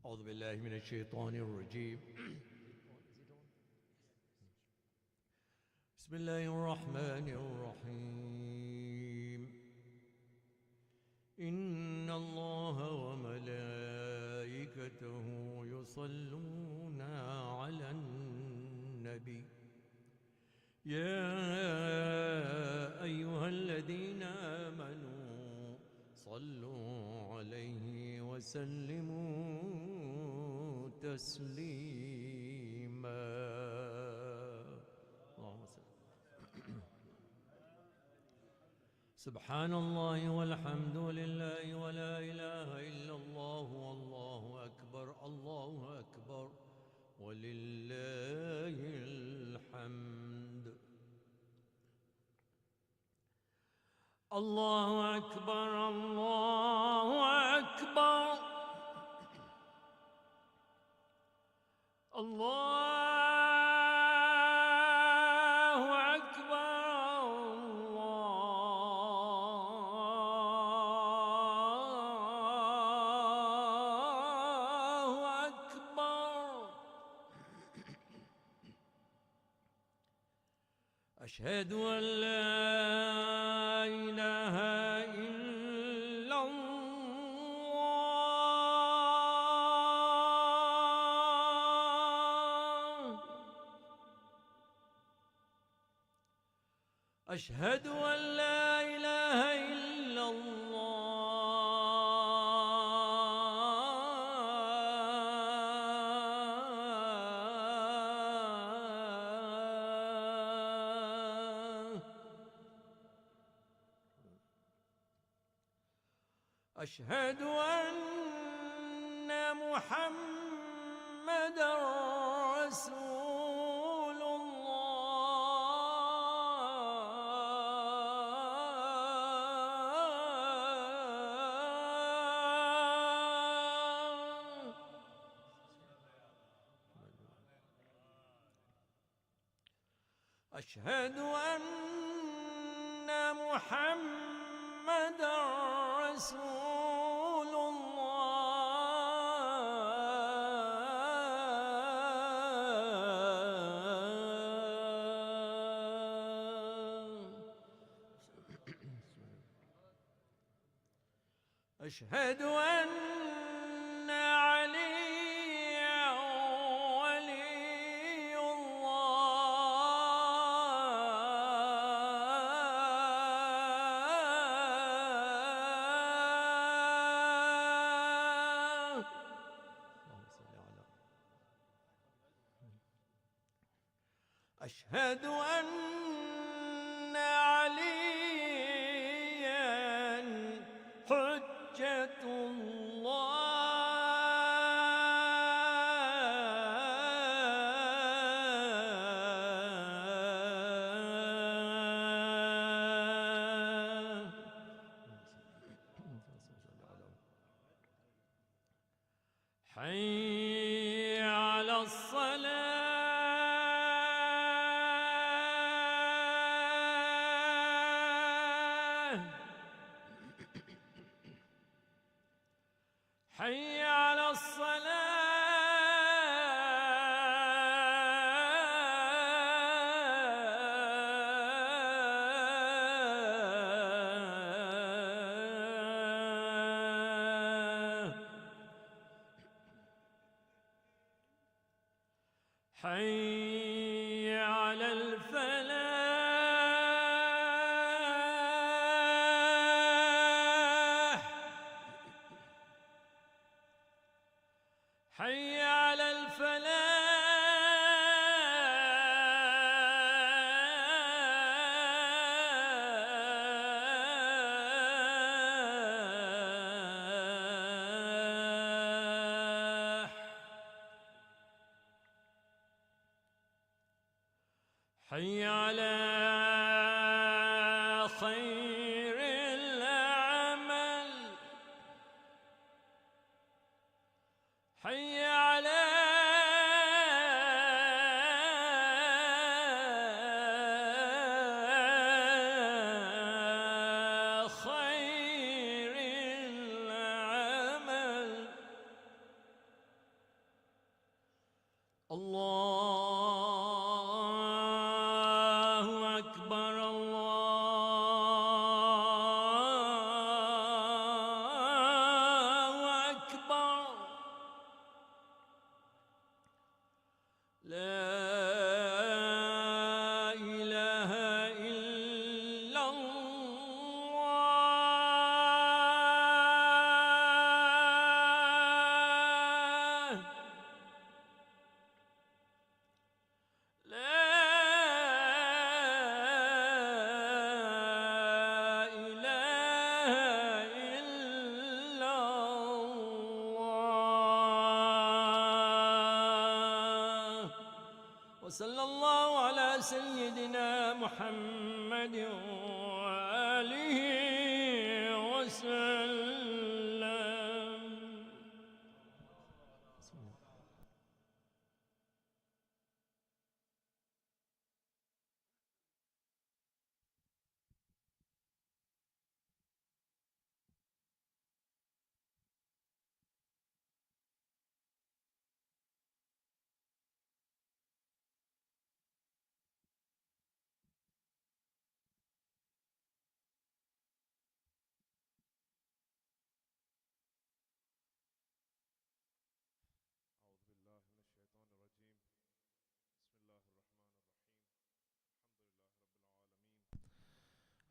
أعوذ بالله من الشيطان الرجيم. بسم الله الرحمن الرحيم. إن الله وملائكته يصلون على النبي يا أيها الذين آمنوا صلوا عليه وسلموا تسليما. اللهم صل. سبحان الله والحمد لله ولا إله إلا الله والله أكبر الله أكبر ولله الحمد. الله أكبر الله أكبر الله أكبر الله أكبر. أشهد أن لا إله إلا الله. أشهد أن لا إله إلا الله. أشهد أن محمدًا رسول الله. أشهد أن محمدًا رسول الله. أشهد أن عليا ولي الله. اللهم صل على. أشهد أن عليا حجة الله. حي على الصلاة. حي على الصلاة. حي على الفلاح. حي على الفلاح. حي على خير العمل. حي على خير العمل. أكبر الله أكبر لا إله إلا الله لا إله إلا الله وصلى الله على سيدنا محمد وآله وسلم. أعوذ بالله من الشيطان الرجيم. بسم الله الرحمن الرحيم.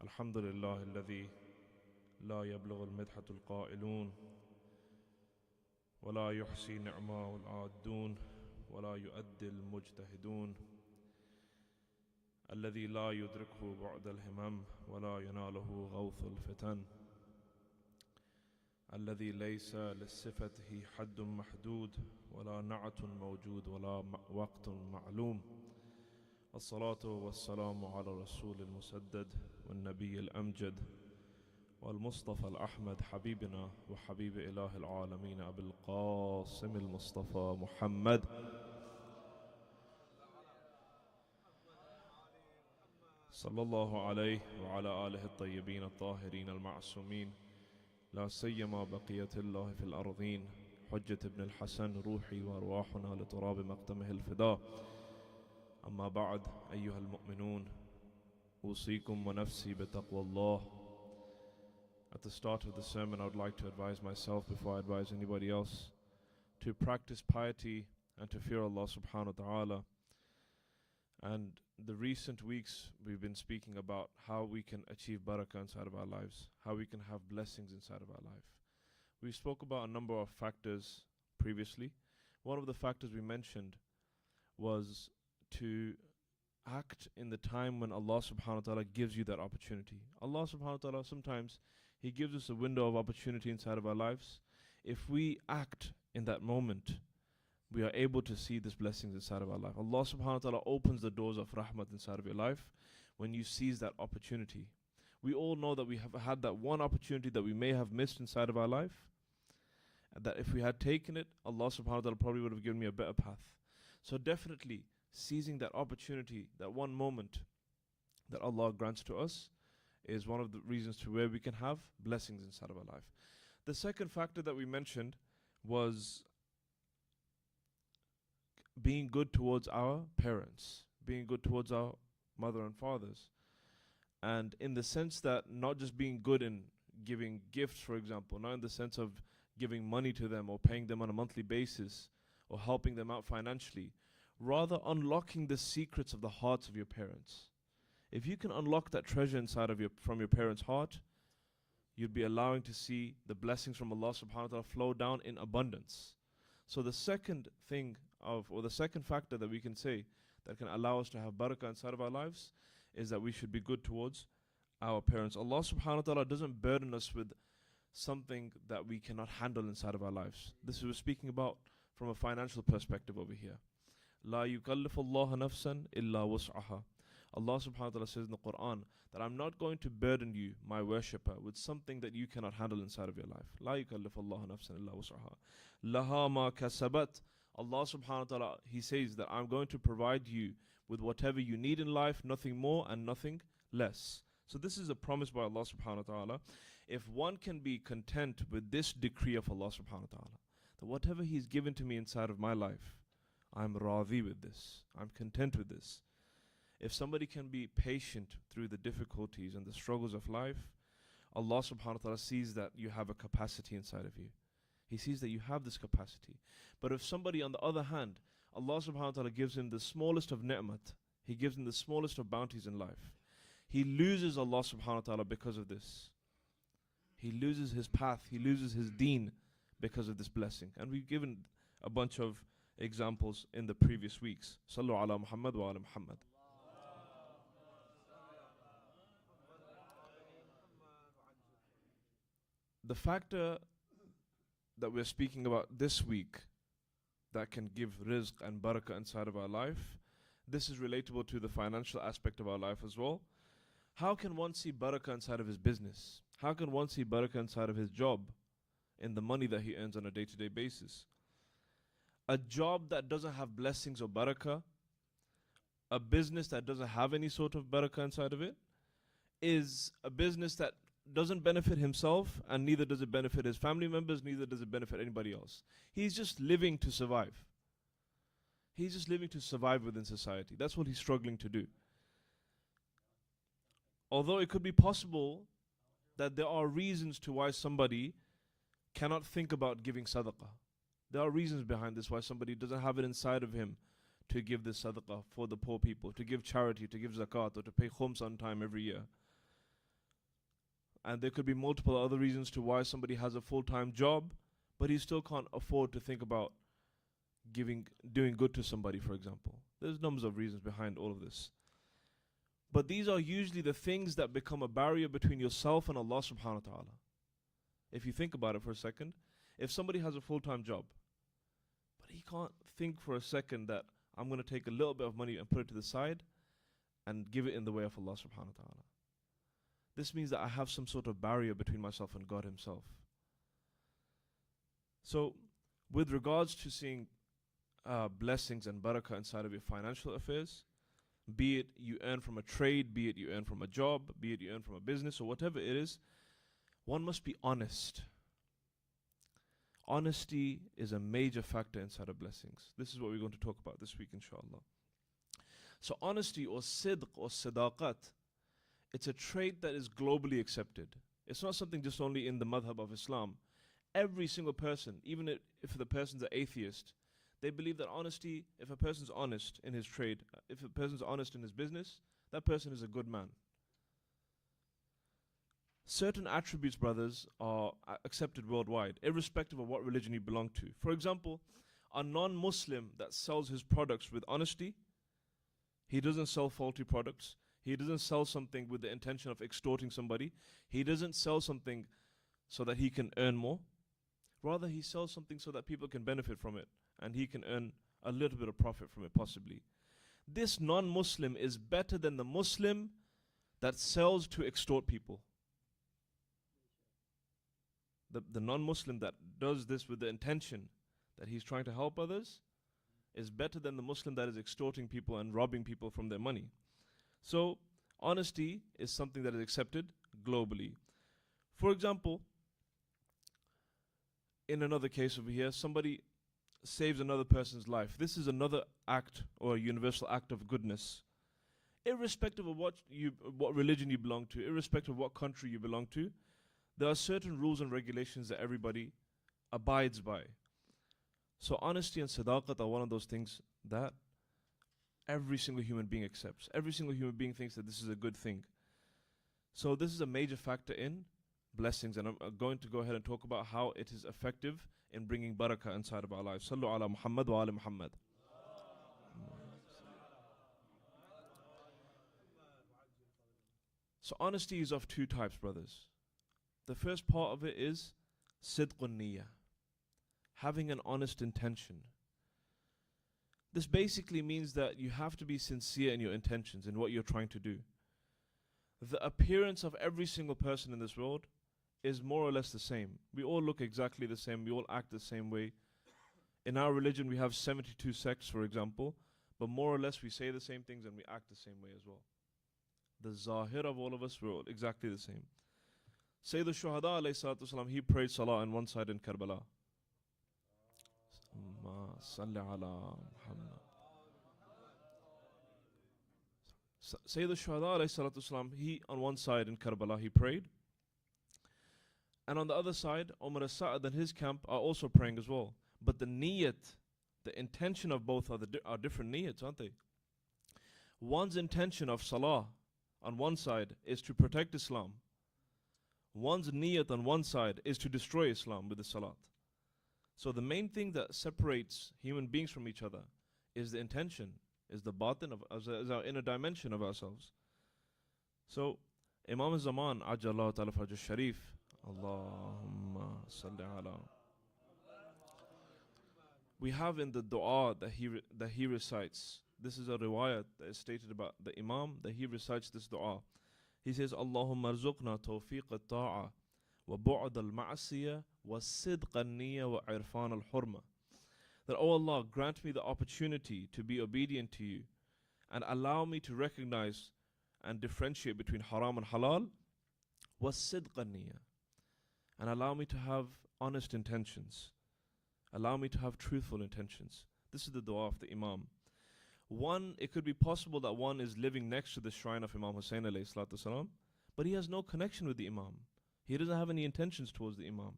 الحمد لله رب العالمين. الحمد لله الذي لا يبلغ المدحة القائلون ولا يحصي نعماء العادون ولا يؤدي المجتهدون، الذي لا يدركه بعد الهمم ولا يناله غوث الفتن، الذي ليس لصفته حد محدود ولا نعت موجود ولا وقت معلوم. والصلاة والسلام على الرسول المسدد والنبي الأمجد والمصطفى الأحمد حبيبنا وحبيب إله العالمين أبي القاسم المصطفى محمد صلى الله عليه وعلى آله الطيبين الطاهرين المعصومين، لا سيما بقية الله في الأرضين حجة ابن الحسن روحي وأرواحنا لتراب مقدمه الفداء. أما بعد، أيها المؤمنون، أوصيكم ونفسي بتقوى الله. At the start of the sermon, I would like to advise myself before I advise anybody else to practice piety and to fear Allah subhanahu wa ta'ala. And the recent weeks we've been speaking about how we can achieve barakah inside of our lives, how we can have blessings inside of our life. We spoke about a number of factors previously. One of the factors we mentioned was to act in the time when Allah subhanahu wa ta'ala gives you that opportunity. Allah subhanahu wa ta'ala, sometimes He gives us a window of opportunity inside of our lives. If we act in that moment, we are able to see these blessings inside of our life. Allah subhanahu wa ta'ala opens the doors of rahmat inside of your life when you seize that opportunity. We all know that we have had that one opportunity that we may have missed inside of our life, and that if we had taken it, Allah subhanahu wa ta'ala probably would have given me a better path. So definitely seizing that opportunity, that one moment that Allah grants to us, is one of the reasons to where we can have blessings inside of our life. The second factor that we mentioned was being good towards our parents, being good towards our mother and fathers. And in the sense that not just being good in giving gifts, for example, not in the sense of giving money to them or paying them on a monthly basis or helping them out financially, rather unlocking the secrets of the hearts of your parents. If you can unlock that treasure inside of from your parents' heart, you'd be allowing to see the blessings from Allah subhanahu wa ta'ala flow down in abundance. So the second the second factor that we can say that can allow us to have barakah inside of our lives is that we should be good towards our parents. Allah subhanahu wa ta'ala doesn't burden us with something that we cannot handle inside of our lives. This is we're speaking about from a financial perspective over here. La yukallifu Allah nafsan illa wus'aha. Allah subhanahu wa ta'ala says in the Quran that I'm not going to burden you, my worshipper, with something that you cannot handle inside of your life. La yukallifu Allah nafsan illa wus'aha. Laha ma kasabat. Allah subhanahu wa ta'ala, He says that I'm going to provide you with whatever you need in life, nothing more and nothing less. So this is a promise by Allah subhanahu wa ta'ala. If one can be content with this decree of Allah subhanahu wa ta'ala, that whatever He's given to me inside of my life, I'm radhi with this, I'm content with this. If somebody can be patient through the difficulties and the struggles of life, Allah subhanahu wa ta'ala sees that you have a capacity inside of you. He sees that you have this capacity. But if somebody, on the other hand, Allah subhanahu wa ta'ala gives him the smallest of ni'mat, He gives him the smallest of bounties in life, he loses Allah subhanahu wa ta'ala because of this. He loses his path, he loses his deen because of this blessing. And we've given a bunch of examples in the previous weeks. Sallu ala Muhammad wa ala Muhammad. The factor that we're speaking about this week that can give rizq and barakah inside of our life, this is relatable to the financial aspect of our life as well. How can one see barakah inside of his business? How can one see barakah inside of his job, in the money that he earns on a day-to-day basis? A job that doesn't have blessings or barakah, a business that doesn't have any sort of barakah inside of it, is a business that doesn't benefit himself, and neither does it benefit his family members, neither does it benefit anybody else. He's just living to survive. He's just living to survive within society. That's what he's struggling to do. Although it could be possible that there are reasons to why somebody cannot think about giving sadaqah. There are reasons behind this, why somebody doesn't have it inside of him to give this sadaqah for the poor people, to give charity, to give zakat, or to pay khums on time every year. And there could be multiple other reasons to why somebody has a full-time job, but he still can't afford to think about doing good to somebody, for example. There's numbers of reasons behind all of this. But these are usually the things that become a barrier between yourself and Allah subhanahu wa ta'ala. If you think about it for a second, if somebody has a full-time job, but he can't think for a second that I'm going to take a little bit of money and put it to the side and give it in the way of Allah subhanahu wa ta'ala. This means that I have some sort of barrier between myself and God Himself. So, with regards to seeing blessings and barakah inside of your financial affairs, be it you earn from a trade, be it you earn from a job, be it you earn from a business, or whatever it is, one must be honest. Honesty is a major factor inside of blessings. This is what we're going to talk about this week, inshallah. So honesty, or sidq, or sadaqat, it's a trait that is globally accepted. It's not something just only in the madhab of Islam. Every single person, even if the person's an atheist, they believe that honesty, if a person's honest in his trade, if a person's honest in his business, that person is a good man. Certain attributes, brothers, are accepted worldwide, irrespective of what religion you belong to. For example, a non-Muslim that sells his products with honesty, he doesn't sell faulty products. He doesn't sell something with the intention of extorting somebody. He doesn't sell something so that he can earn more. Rather, he sells something so that people can benefit from it, and he can earn a little bit of profit from it, possibly. This non-Muslim is better than the Muslim that sells to extort people. The non-Muslim that does this with the intention that he's trying to help others is better than the Muslim that is extorting people and robbing people from their money. So, honesty is something that is accepted globally. For example, in another case over here, somebody saves another person's life. This is another act, or a universal act of goodness. Irrespective of what religion you belong to, irrespective of what country you belong to, there are certain rules and regulations that everybody abides by. So honesty and sadaqat are one of those things that every single human being accepts. Every single human being thinks that this is a good thing. So this is a major factor in blessings, and I'm going to go ahead and talk about how it is effective in bringing barakah inside of our lives. Sallu ala Muhammad wa ala Muhammad. So honesty is of two types, brothers. The first part of it is sidqun niyyah, having an honest intention. This basically means that you have to be sincere in your intentions, in what you're trying to do. The appearance of every single person in this world is more or less the same. We all look exactly the same. We all act the same way. In our religion, we have 72 sects, for example, but more or less we say the same things and we act the same way as well. The zahir of all of us, we're all exactly the same. Sayyid al-Shuhada alayhi salatu wasalam, he prayed salah on one side in Karbala. Salli ala Muhammad. Sayyid al-Shuhada alayhi salatu wasalam, he on one side in Karbala, he prayed. And on the other side, Umar as-Sa'ad and his camp are also praying as well. But the niyat, the intention of both are different niyats, aren't they? One's intention of salah on one side is to protect Islam. One's niyat on one side is to destroy Islam with the salat. So the main thing that separates human beings from each other is the intention, is the batin is our inner dimension of ourselves. So Imam al-Zaman, Ajjallahu ta'ala Fajr Sharif, Allahumma salli ala. We have in the dua that he recites, this is a riwayat that is stated about the Imam, that he recites this dua. He says, Allahumma arzuqna tawfiq al-ta'a wa bu'ad al-ma'asiyah wa sidq al-niyya wa irfan al-hurma. That, oh Allah, grant me the opportunity to be obedient to you and allow me to recognize and differentiate between haram and halal, wa sidq al-niyya, and allow me to have honest intentions. Allow me to have truthful intentions. This is the dua of the Imam. One, it could be possible that one is living next to the shrine of Imam Hussein alayhi salatu salam, but he has no connection with the Imam. He doesn't have any intentions towards the Imam.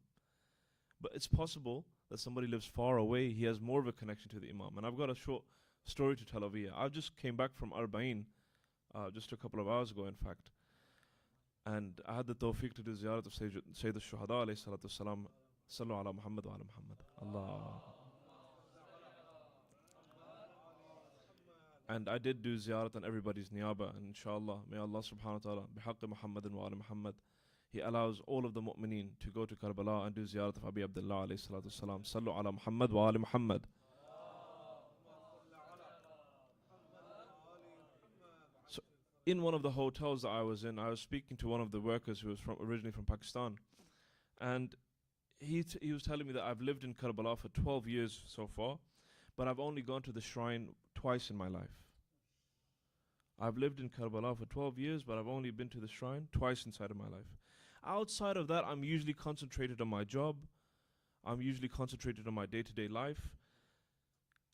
But it's possible that somebody lives far away, he has more of a connection to the Imam. And I've got a short story to tell over here. I just came back from Arba'in, just a couple of hours ago in fact. And I had the tawfiq to do ziyarat of Sayyid al-Shuhada alayhi salatu salam. Sallu ala Muhammad wa ala Muhammad. Allah. And I did do ziyarat on everybody's niyaba, and inshallah, may Allah subhanahu wa ta'ala, bihaqqi Muhammadin wa ala Muhammad, He allows all of the mu'mineen to go to Karbala and do ziyarat of Abi Abdullah alayhi salatu salam. Sallu ala Muhammad wa ala Muhammad. So, in one of the hotels that I was in, I was speaking to one of the workers who was originally from Pakistan. And he was telling me that I've lived in Karbala for 12 years so far, but I've only gone to the shrine twice in my life. I've lived in Karbala for 12 years, but I've only been to the shrine twice inside of my life. Outside of that, I'm usually concentrated on my job. I'm usually concentrated on my day-to-day life.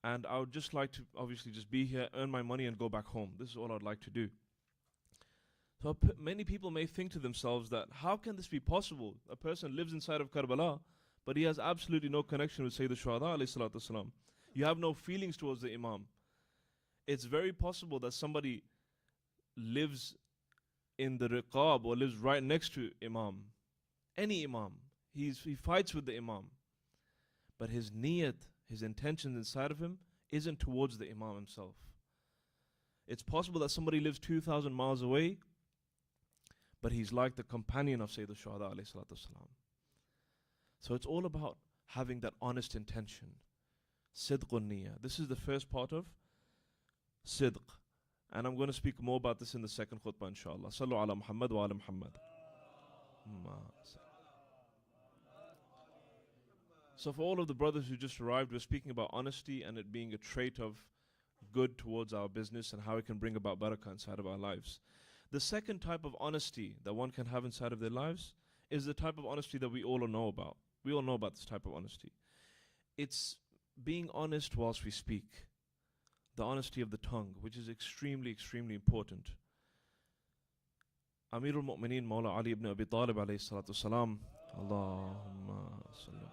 And I would just like to obviously just be here, earn my money, and go back home. This is all I'd like to do. So many people may think to themselves that, how can this be possible? A person lives inside of Karbala, but he has absolutely no connection with Sayyid al-Shuhada alayhi salatu wasalam. You have no feelings towards the Imam. It's very possible that somebody lives in the riqab or lives right next to Imam. Any Imam. He fights with the Imam. But his niyat, his intention inside of him, isn't towards the Imam himself. It's possible that somebody lives 2,000 miles away, but he's like the companion of Sayyid al-Shuhada alayhi salatu wasalam. So it's all about having that honest intention. Sidqun niyya. This is the first part of sidq. And I'm going to speak more about this in the second khutbah, inshallah. Sallu ala Muhammad wa ala Muhammad. So for all of the brothers who just arrived, we're speaking about honesty and it being a trait of good towards our business and how it can bring about barakah inside of our lives. The second type of honesty that one can have inside of their lives is the type of honesty that we all know about. We all know about this type of honesty. It's being honest whilst we speak. The honesty of the tongue, which is extremely, extremely important. Amir al-Mu'mineen Mawla Ali ibn Abi Talib alayhi salatu salam. Allahumma sallam.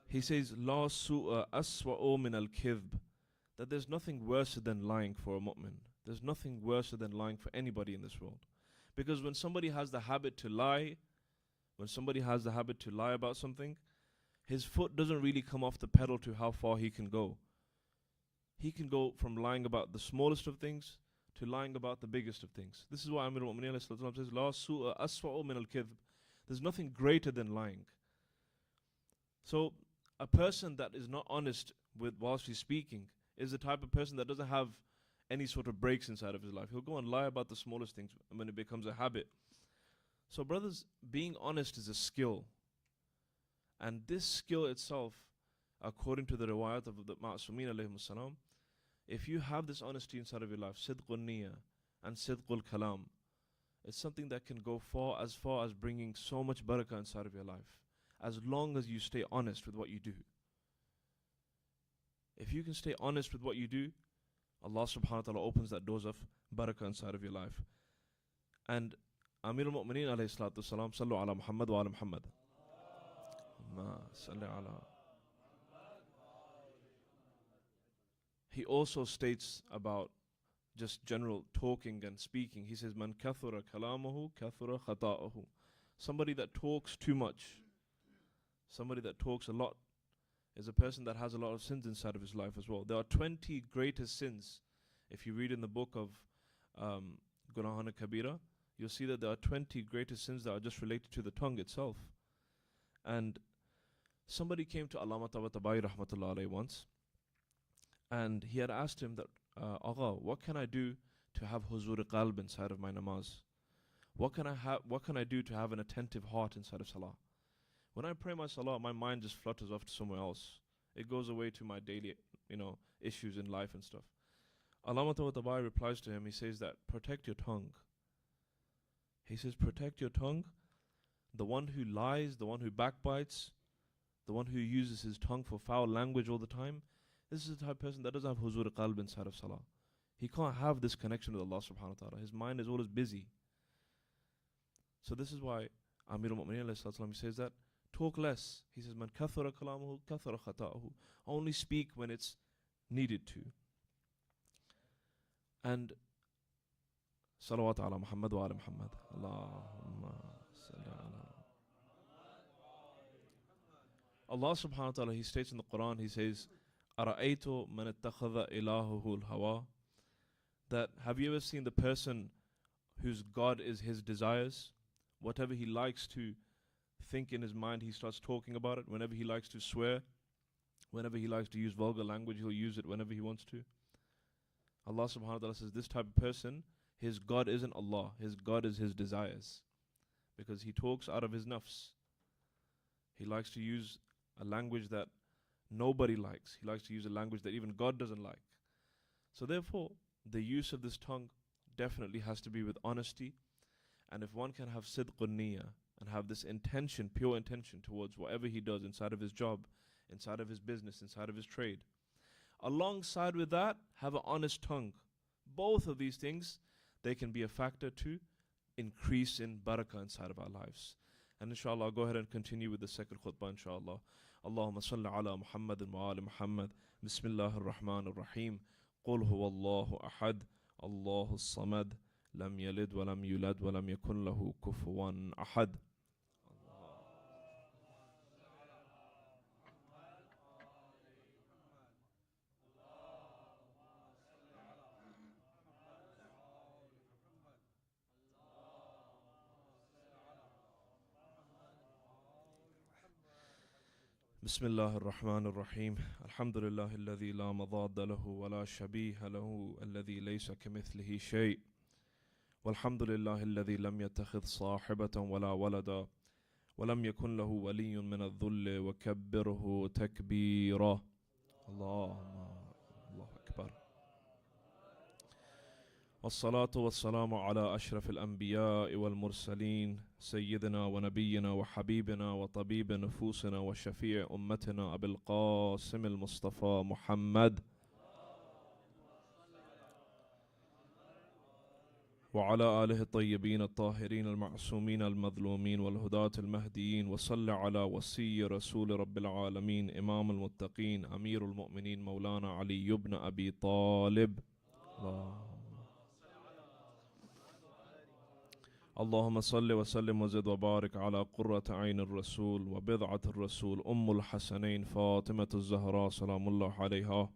He says, La su'a aswa'u min al-kidhb. That there's nothing worse than lying for a mu'min. There's nothing worse than lying for anybody in this world. Because when somebody has the habit to lie, about something, his foot doesn't really come off the pedal to how far he can go. He can go from lying about the smallest of things to lying about the biggest of things. This is why Amir al-Mu'mineen says, La su'a aswa'u min al-kidhb. There's nothing greater than lying. So a person that is not honest whilst he's speaking is the type of person that doesn't have any sort of breaks inside of his life. He'll go and lie about the smallest things when it becomes a habit. So brothers, being honest is a skill. And this skill itself, according to the riwayat of the Ma'asumeen alayhim salam, if you have this honesty inside of your life, sidqul niyyah and sidqul kalam, it's something that can go far as bringing so much barakah inside of your life, as long as you stay honest with what you do. If you can stay honest with what you do, Allah subhanahu wa ta'ala opens that doors of barakah inside of your life. And Amir al-Mu'mineen alayhi salatu wasalam, sallu ala Muhammad wa ala Muhammad. Ma salli ala. He also states about just general talking and speaking. He says, Man kathura kalamahu, kathura khata'ahu. Somebody that talks too much, somebody that talks a lot, is a person that has a lot of sins inside of his life as well. There are 20 greatest sins. If you read in the book of Gunahan Kabira, you'll see that there are 20 greatest sins that are just related to the tongue itself. And somebody came to Allama Tabatabai rahmatullah alayhi once, and he had asked him that, Agha, what can I do to have huzur qalb inside of my namaz? What can I do to have an attentive heart inside of salah? When I pray my salah, my mind just flutters off to somewhere else. It goes away to my daily, issues in life and stuff. Allama Tabatabai replies to him, he says that, protect your tongue. He says, protect your tongue. The one who lies, the one who backbites, the one who uses his tongue for foul language all the time, this is the type of person that doesn't have huzur qalb inside of salah. He can't have this connection with Allah subhanahu wa ta'ala. His mind is always busy. So this is why Amir al-Mu'mineen he says that, talk less. He says, Man kathura kalamahu, kathura khata'ahu. Only speak when it's needed to. And salawat ala Muhammad wa ala Muhammad. Allahumma salli ala. Allah subhanahu wa ta'ala, He states in the Quran, He says, Ara'aytu man ittakhadha ilahuhu al-hawa. That, have you ever seen the person whose God is his desires? Whatever he likes to think in his mind, he starts talking about it. Whenever he likes to swear, whenever he likes to use vulgar language, he'll use it whenever he wants to. Allah subhanahu wa ta'ala says, this type of person, his God isn't Allah, his God is his desires. Because he talks out of his nafs. He likes to use a language that nobody likes. He likes to use a language that even God doesn't like. So therefore, the use of this tongue definitely has to be with honesty. And if one can have sidqun niyyah and have this intention, pure intention towards whatever he does inside of his job, inside of his business, inside of his trade, alongside with that, have an honest tongue. Both of these things, they can be a factor to increase in barakah inside of our lives. And inshallah, I'll go ahead and continue with the second khutbah, inshallah. Allahumma salli ala Muhammadin wa ala Muhammad. Bismillahir Rahmanir Rahim. Qul huwa Allahu ahad, Allahu samad, lam yalid wa lam yulad wa lam yakun lahu kufuwan ahad. بسم الله الرحمن الرحيم الحمد لله الذي لا مضاد له ولا شبيه له الذي ليس كمثله شيء والحمد لله الذي لم يتخذ صاحبة ولا ولدا ولم يكن له ولي من الذل وكبره تكبيرا الله أكبر والصلاة والسلام على أشرف الأنبياء والمرسلين سيدنا ونبينا وحبيبنا وطبيب نفوسنا وشفيع أمتنا أبي القاسم المصطفى محمد وعلى آله الطيبين الطاهرين المعصومين المظلومين والهداة المهديين وصل على وصي رسول رب العالمين إمام المتقين أمير المؤمنين مولانا علي بن أبي طالب اللهم صل وسلم وزد وبارك على قرة عين الرسول وبضعة الرسول أم الحسنين فاطمة الزهراء سلام الله عليها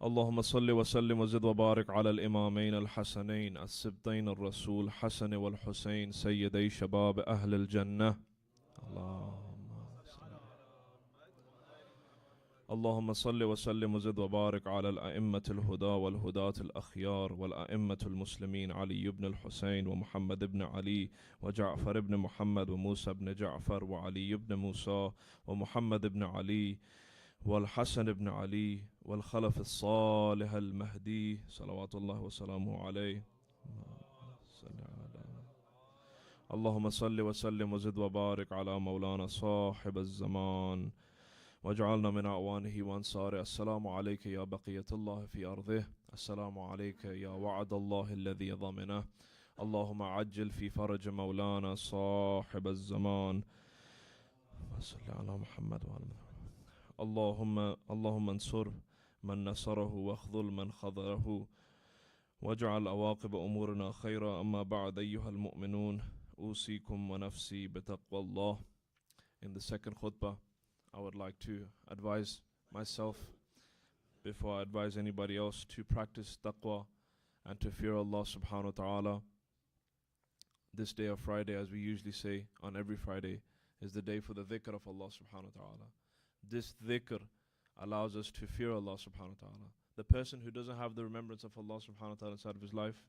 اللهم صل وسلم وزد وبارك على الإمامين الحسنين السبطين الرسول حسن والحسين سيدي شباب أهل الجنة اللهم صل وسلم وزد وبارك على الأئمة الهدى والهداة الأخيار والأئمة المسلمين علي بن الحسين ومحمد بن علي وجعفر بن محمد وموسى بن جعفر وعلي بن موسى ومحمد بن علي والحسن بن علي والخلف الصالح المهدي صلوات الله وسلامه عليه اللهم صل وسلم وزد وبارك على مولانا صاحب الزمان واجعلنا من أعوانه وأنصاره. السلام عليك يا بقية الله في أرضه. السلام عليك يا وعد الله الذي ضمنه. اللهم عجل في فرج مولانا صاحب الزمان. صل على محمد وعلى اللهم انصر من نصره واخذل من خذله واجعل عواقب أمورنا خيرا. أما بعد أيها المؤمنون أوصيكم ونفسي بتقوى الله. In the second khutbah, I would like to advise myself, before I advise anybody else, to practice taqwa and to fear Allah subhanahu wa ta'ala. This day of Friday, as we usually say on every Friday, is the day for the dhikr of Allah subhanahu wa ta'ala. This dhikr allows us to fear Allah subhanahu wa ta'ala. The person who doesn't have the remembrance of Allah subhanahu wa ta'ala inside of his life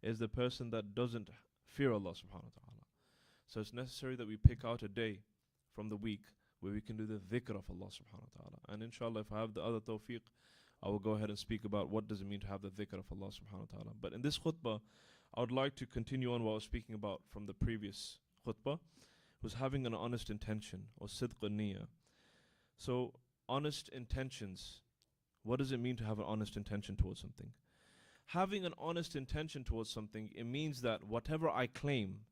is the person that doesn't fear Allah subhanahu wa ta'ala. So it's necessary that we pick out a day from the week where we can do the dhikr of Allah subhanahu wa ta'ala. And inshallah, if I have the other tawfiq, I will go ahead and speak about what does it mean to have the dhikr of Allah subhanahu wa ta'ala. But in this khutbah, I would like to continue on what I was speaking about from the previous khutbah, was having an honest intention, or sidq niyyah. So, honest intentions. What does it mean to have an honest intention towards something? Having an honest intention towards something, it means that whatever I claim,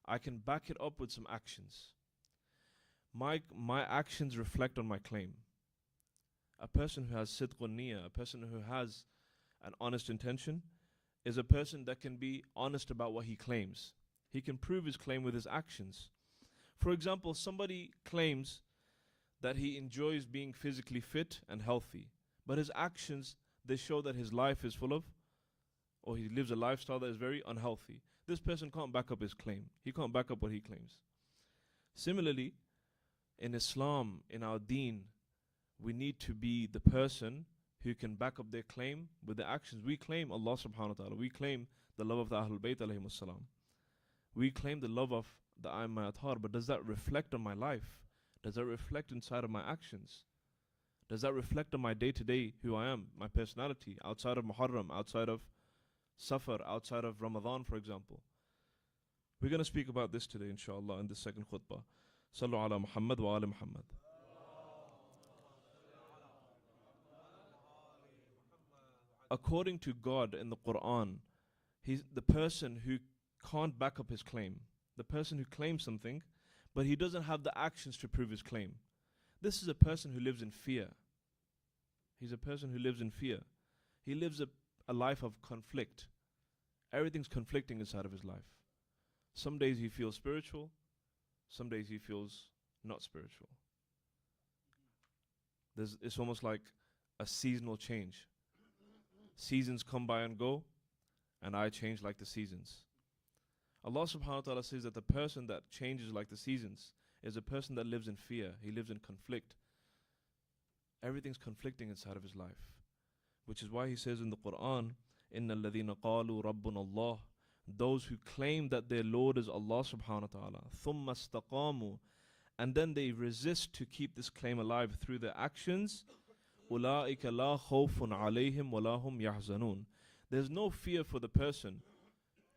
I can back it up with some actions. My actions reflect on my claim. A person who has sidqun niyyah, a person who has an honest intention, is a person that can be honest about what he claims. He can prove his claim with his actions. For example, somebody claims that he enjoys being physically fit and healthy, but his actions, they show that his life is full of, or he lives a lifestyle that is very unhealthy. This person can't back up his claim. He can't back up what he claims. Similarly, in Islam, in our deen, we need to be the person who can back up their claim with the actions. We claim Allah subhanahu wa ta'ala. We claim the love of the Ahlul Bayt alayhimus salam. We claim the love of the A'imma Athar, but does that reflect on my life? Does that reflect inside of my actions? Does that reflect on my day-to-day, who I am, my personality, outside of Muharram, outside of Safar, outside of Ramadan, for example? We're going to speak about this today, inshallah, in the second khutbah. Sallu ala Muhammad wa ala Muhammad. According to God in the Quran, he's the person who can't back up his claim. The person who claims something, but he doesn't have the actions to prove his claim. This is a person who lives in fear. He's a person who lives in fear. He lives a life of conflict. Everything's conflicting inside of his life. Some days he feels spiritual, some days he feels not spiritual. It's almost like a seasonal change. Seasons come by and go, and I change like the seasons. Allah subhanahu wa ta'ala says that the person that changes like the seasons is a person that lives in fear. He lives in conflict. Everything's conflicting inside of his life. Which is why he says in the Quran, إِنَّ الَّذِينَ قَالُوا رَبُّنَا اللَّهِ, those who claim that their Lord is Allah subhanahu wa ta'ala, ثُمَّ اسْتَقَامُوا, and then they resist to keep this claim alive through their actions, أُولَٰئِكَ لَا خَوْفٌ عَلَيْهِمْ وَلَا هُمْ يَحْزَنُونَ. There's no fear for the person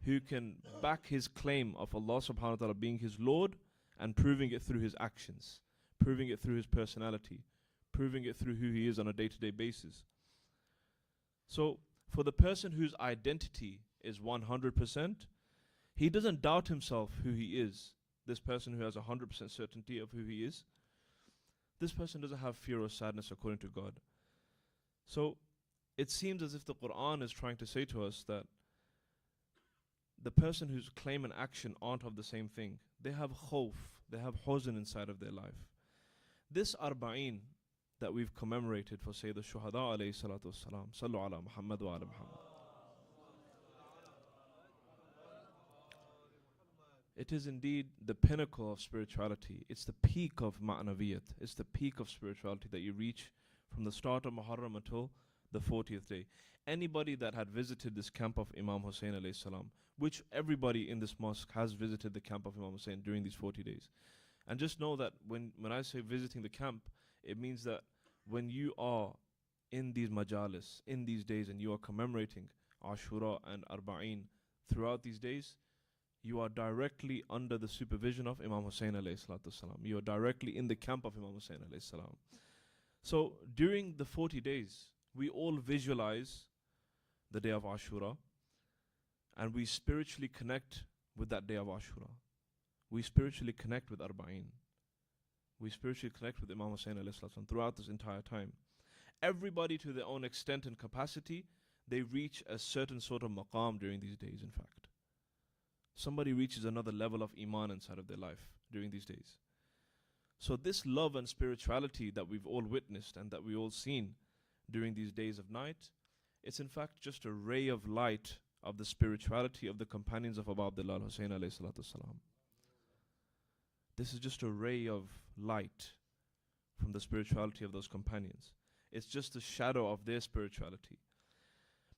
who can back his claim of Allah subhanahu wa ta'ala being his Lord and proving it through his actions, proving it through his personality, proving it through who he is on a day-to-day basis. So, for the person whose identity is 100%, he doesn't doubt himself who he is. This person who has 100% certainty of who he is, this person doesn't have fear or sadness according to God. So, it seems as if the Quran is trying to say to us that the person whose claim and action aren't of the same thing. They have khawf, they have huzn inside of their life. This arba'in that we've commemorated for, say, the Shuhada alayhi salatu wassalam, sallu ala Muhammad wa ala Muhammad. It is indeed the pinnacle of spirituality. It's the peak of ma'naviyat. It's the peak of spirituality that you reach from the start of Muharram until the 40th day. Anybody that had visited this camp of Imam Hussein alayhi salam, which everybody in this mosque has visited the camp of Imam Hussein during these 40 days. And just know that when I say visiting the camp, it means that when you are in these majalis, in these days, and you are commemorating Ashura and Arba'in throughout these days, you are directly under the supervision of Imam Hussein alayhi salatu salam. You are directly in the camp of Imam Hussein alayhi salam. So during the 40 days, we all visualize the day of Ashura, and we spiritually connect with that day of Ashura. We spiritually connect with Arba'in. We spiritually connect with Imam Hussein alayhi salam throughout this entire time. Everybody to their own extent and capacity, they reach a certain sort of maqam during these days, in fact. Somebody reaches another level of iman inside of their life during these days. So this love and spirituality that we've all witnessed and that we all seen during these days of night, it's in fact just a ray of light of the spirituality of the companions of Abu Abdullah Hussein alayhi salatu salam. This is just a ray of light from the spirituality of those companions. It's just a shadow of their spirituality.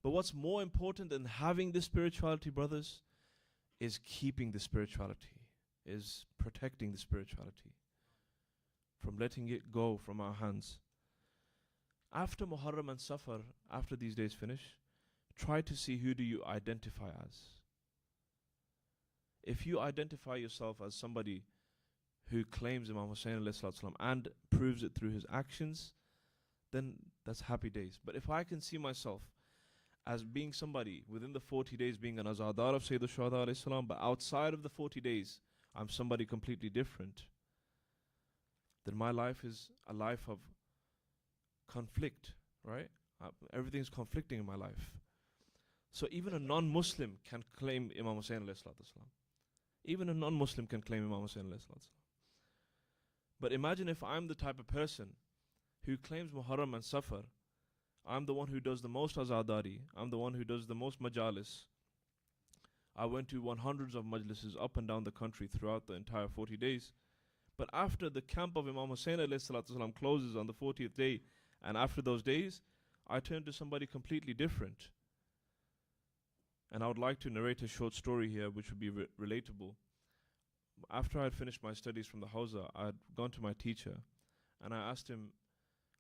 But what's more important than having this spirituality, brothers, is keeping the spirituality, is protecting the spirituality, from letting it go from our hands. After Muharram and Safar, after these days finish, try to see who do you identify as. If you identify yourself as somebody who claims Imam Hussein alayhi salam and proves it through his actions, then that's happy days. But if I can see myself as being somebody within the 40 days being an azadar of Sayyid al-Shuhada alayhi salam, but outside of the 40 days I'm somebody completely different, then my life is a life of conflict, right? Everything's conflicting in my life. So even a non-Muslim can claim Imam Hussein alayhi salam. Even a non-Muslim can claim Imam Hussein alayhi salam. But imagine if I'm the type of person who claims Muharram and Safar. I'm the one who does the most azadari. I'm the one who does the most majalis. I went to hundreds of majlises up and down the country throughout the entire 40 days. But after the camp of Imam Hussein alayhi salatu salam closes on the 40th day, and after those days, I turn to somebody completely different. And I would like to narrate a short story here which would be relatable. After I had finished my studies from the Hawza, I had gone to my teacher and I asked him,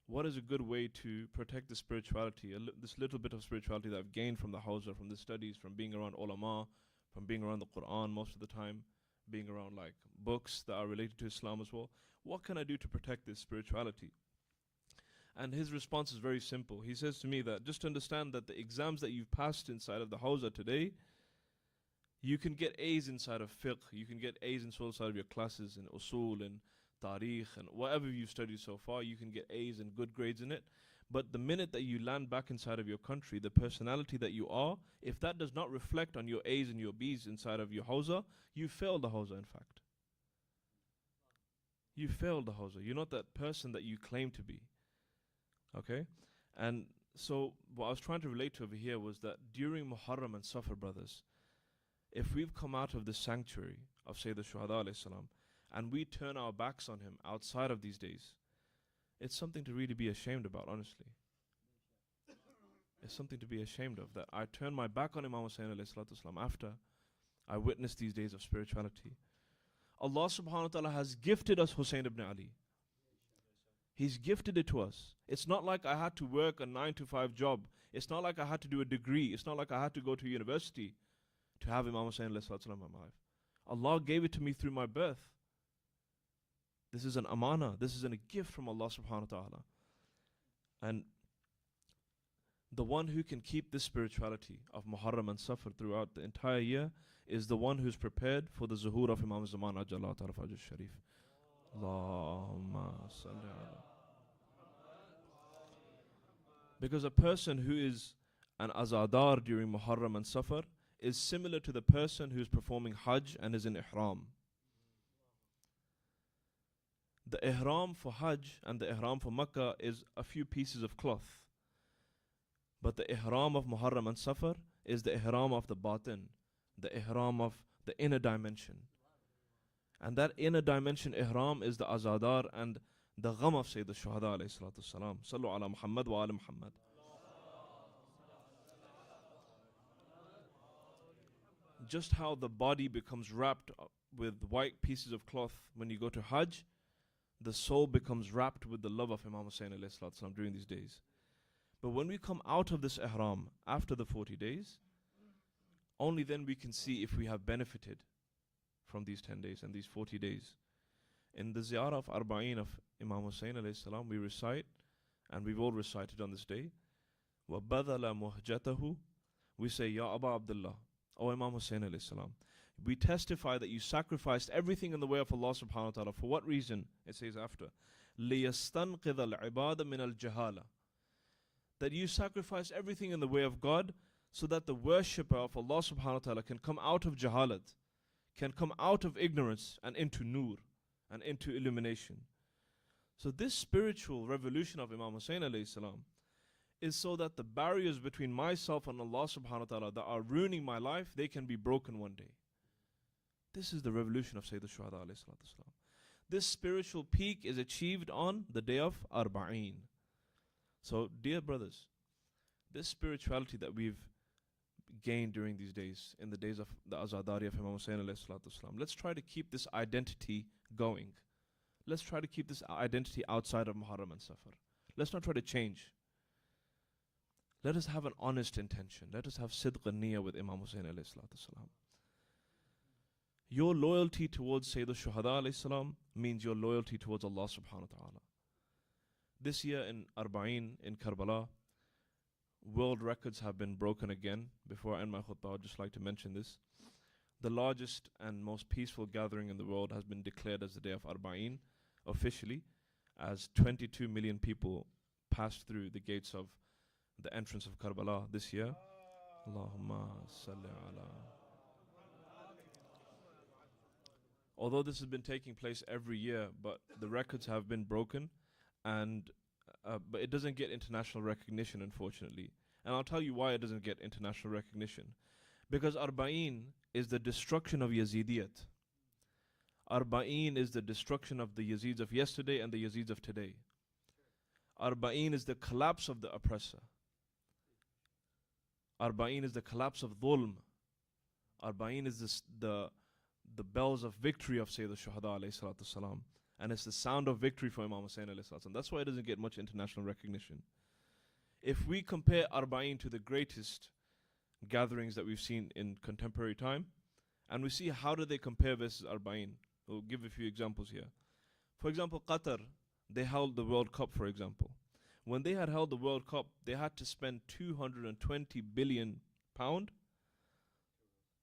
what is a good way to protect the spirituality, this little bit of spirituality that I've gained from the Hawza, from the studies, from being around ulama, from being around the Quran most of the time, being around like books that are related to Islam as well. What can I do to protect this spirituality? And his response is very simple. He says to me that just understand that the exams that you've passed inside of the Hawza today, you can get A's inside of fiqh, you can get A's inside of your classes in usul and tarikh and whatever you've studied so far, you can get A's and good grades in it. But the minute that you land back inside of your country, the personality that you are, if that does not reflect on your A's and your B's inside of your Hawza, you failed the Hawza in fact. You failed the Hawza. You're not that person that you claim to be. Okay? And so what I was trying to relate to over here was that during Muharram and Safar, brothers, if we've come out of the sanctuary of Sayyid al-Shuhada alayhi salam and we turn our backs on him outside of these days, it's something to really be ashamed about, honestly. It's something to be ashamed of, that I turn my back on Imam Hussein alayhi salatu salam after I witnessed these days of spirituality. Allah subhanahu wa ta'ala has gifted us Hussein ibn Ali. He's gifted it to us. It's not like I had to work a 9-to-5 job. It's not like I had to do a degree. It's not like I had to go to university to have Imam Hussein alayhi salatu salam in my life. Allah gave it to me through my birth. This is an amana. This is a gift from Allah subhanahu wa ta'ala. And the one who can keep this spirituality of Muharram and Safar throughout the entire year is the one who's prepared for the zuhur of Imam Zaman Ajallah Tarafaj al-Sharif. Allahumma salli ala. Because a person who is an azadar during Muharram and Safar is similar to the person who is performing Hajj and is in Ihram. The Ihram for Hajj and the Ihram for Makkah is a few pieces of cloth. But the Ihram of Muharram and Safar is the Ihram of the Batin, the Ihram of the inner dimension. And that inner dimension Ihram is the Azadar and the Gham of Sayyid al-Shuhada alayhi salatu salam. Sallu ala Muhammad wa ala Muhammad. Just how the body becomes wrapped with white pieces of cloth when you go to Hajj, the soul becomes wrapped with the love of Imam Hussein alayhi salatu salam during these days. But when we come out of this ihram after the 40 days, only then we can see if we have benefited from these 10 days and these 40 days. In the ziyarah of Arba'een of Imam Hussain alayhi salam, we recite, and we've all recited on this day, وَبَذَلَ مُهْجَتَهُ. We say, Ya Aba Abdullah, O Imam Hussain alayhi salam, we testify that you sacrificed everything in the way of Allah subhanahu wa ta'ala. For what reason? It says after, لِيَسْتَنْقِذَ الْعِبَادَ مِنَ الْجَهَالَةِ. That you sacrifice everything in the way of God so that the worshipper of Allah subhanahu wa ta'ala can come out of jahalat, can come out of ignorance and into nur and into illumination. So this spiritual revolution of Imam Hussain alayhi salam is so that the barriers between myself and Allah subhanahu wa ta'ala that are ruining my life, they can be broken one day. This is the revolution of Sayyid al-Shuhada alayhi salatu wasalam. This spiritual peak is achieved on the day of Arba'een. So dear brothers, this spirituality that we've gained during these days, in the days of the Azadari of Imam Hussain alayhi salatu wasalam, let's try to keep this identity going. Let's try to keep this identity outside of Muharram and Safar. Let's not try to change. Let us have an honest intention. Let us have sidq and niyyah with Imam Hussain alayhi salatu wasalam. Your loyalty towards Sayyid al-Shuhada alayhi salam means your loyalty towards Allah subhanahu wa ta'ala. This year in Arba'een in Karbala, world records have been broken again. Before I end my khutbah, I'd just like to mention this. The largest and most peaceful gathering in the world has been declared as the day of Arba'een officially, as 22 million people passed through the gates of the entrance of Karbala this year. Allahumma salli ala. Although this has been taking place every year, but the records have been broken, and but it doesn't get international recognition, unfortunately. And I'll tell you why it doesn't get international recognition. Because Arba'een is the destruction of Yazidiyat. Arba'een is the destruction of the Yazids of yesterday and the Yazids of today. Arba'een is the collapse of the oppressor. Arba'een is the collapse of dhulm. Arba'een is the bells of victory of Sayyid al-Shuhada alayhi salatu salam. And it's the sound of victory for Imam Hussain alayhi salatu salam. That's why it doesn't get much international recognition. If we compare Arba'een to the greatest gatherings that we've seen in contemporary time, and we see how do they compare versus Arba'een, we'll give a few examples here. For example, Qatar, they held the World Cup, for example. When they had held the World Cup, they had to spend £220 billion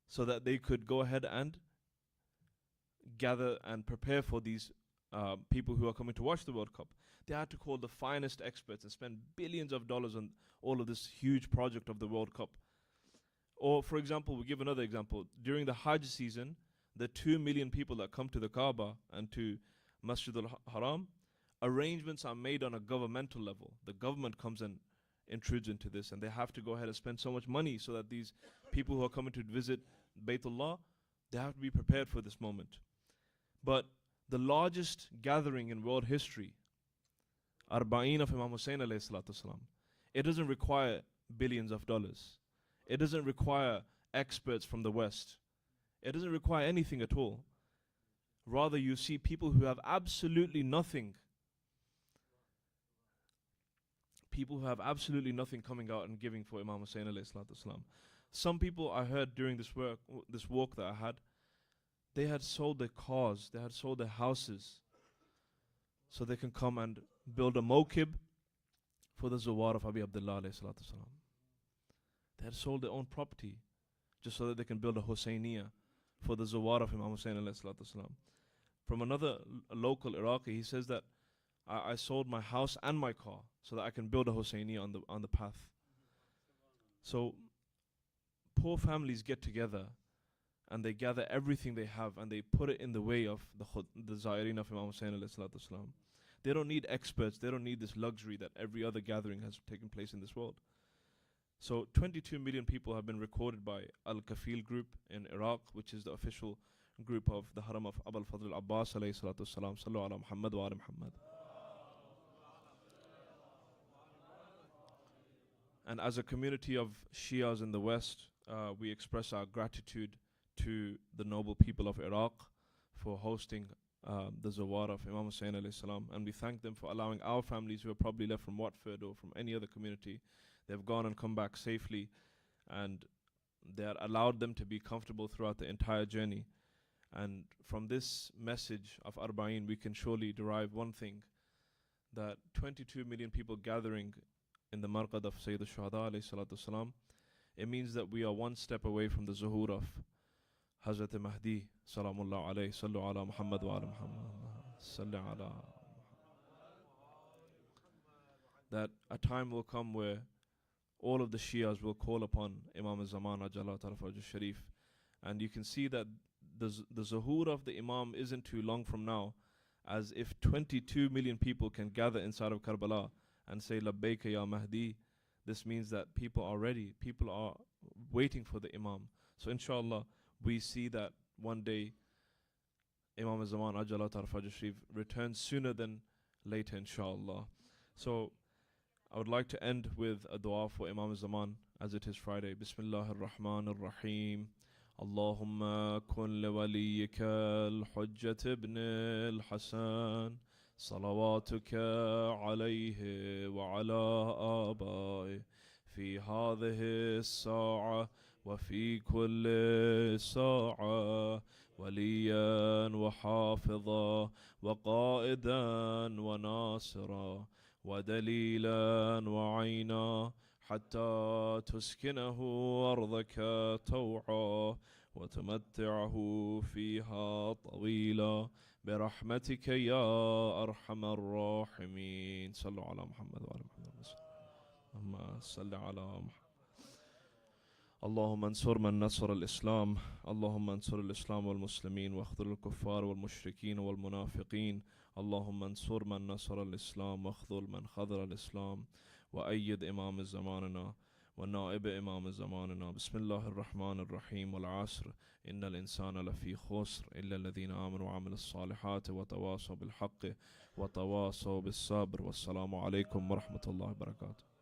so that they could go ahead and gather and prepare for these people who are coming to watch the World Cup. They had to call the finest experts and spend billions of dollars on all of this huge project of the World Cup. Or, for example, we give another example. During the Hajj season, the 2 million people that come to the Kaaba and to Masjid al-Haram, arrangements are made on a governmental level. The government comes and intrudes into this, and they have to go ahead and spend so much money so that these people who are coming to visit Baytullah, they have to be prepared for this moment. But the largest gathering in world history, Arba'een of Imam Hussain alayhi salatu salam, it doesn't require billions of dollars. It doesn't require experts from the West. It doesn't require anything at all. Rather, you see people who have absolutely nothing. People who have absolutely nothing coming out and giving for Imam Hussain alayhi salatu salam. Some people I heard during this walk that I had, they had sold their cars, they had sold their houses, so they can come and build a mokib for the Zawar of Abi Abdullah alayhi salatu salam. They had sold their own property just so that they can build a Hussainiyah for the Zawar of Imam Hussain alayhi salatu salam. From another local Iraqi, he says that I sold my house and my car so that I can build a Hussainiyah on the path. So poor families get together and they gather everything they have and they put it in the way of the Zaireen of Imam Hussain alayhi salatu salam. They don't need experts, they don't need this luxury that every other gathering has taken place in this world. So 22 million people have been recorded by Al-Kafil group in Iraq, which is the official group of the Haram of Abul Fadl al-Abbas alayhi salatu salam. Sallu ala Muhammad wa ala Muhammad. And as a community of Shias in the West, we express our gratitude to the noble people of Iraq for hosting the Zawar of Imam Hussain alayhi salam, and we thank them for allowing our families who are probably left from Watford or from any other community, they've gone and come back safely, and they are allowed them to be comfortable throughout the entire journey. And from this message of Arba'in, we can surely derive one thing, that 22 million people gathering in the marqad of Sayyid al-Shuhada alayhi salatu wasalam, it means that we are one step away from the zuhur of Hazrat Mahdi salamullah alayhi. Sallu ala Muhammad wa ala Muhammad. Salli ala. That a time will come where all of the Shias will call upon Imam al-Zaman Ajallah Tarfaj al-Sharif. And you can see that the zuhur of the Imam isn't too long from now, as if 22 million people can gather inside of Karbala and say Labbaika ya Mahdi. This means that people are ready, people are waiting for the Imam. So inshallah, we see that one day Imam al-Zaman Ajallah Tarfaj al-Sharif returns sooner than later, inshallah. So I would like to end with a dua for Imam al-Zaman, as it is Friday. Bismillah ar-Rahman ar-Rahim. Allahumma kun liwaliyika al-Hujjat ibn al-Hasan salawatuka alayhi wa ala abai fi hadhihi as-sa'a wa fi kulli sa'a waliyan wa hafidha wa qa'idan wa nasira ودليلا وعينا حتى تسكنه أرضك طوعا وتمتعه فيها طويلا برحمتك يا أرحم الراحمين. صلوا على محمد وعلى محمد. اللهم صل على محمد. اللهم انصر من نصر الإسلام، اللهم انصر الإسلام والمسلمين واخذل الكفار والمشركين والمنافقين. اللهم انصر من نصر الإسلام واخذل من خذل الإسلام وأيد إمام زماننا ونائب إمام زماننا. بسم الله الرحمن الرحيم. والعصر إن الإنسان لفي خسر إلا الذين آمنوا وعملوا الصالحات وتواصوا بالحق وتواصوا بالصبر. والسلام عليكم ورحمة الله وبركاته.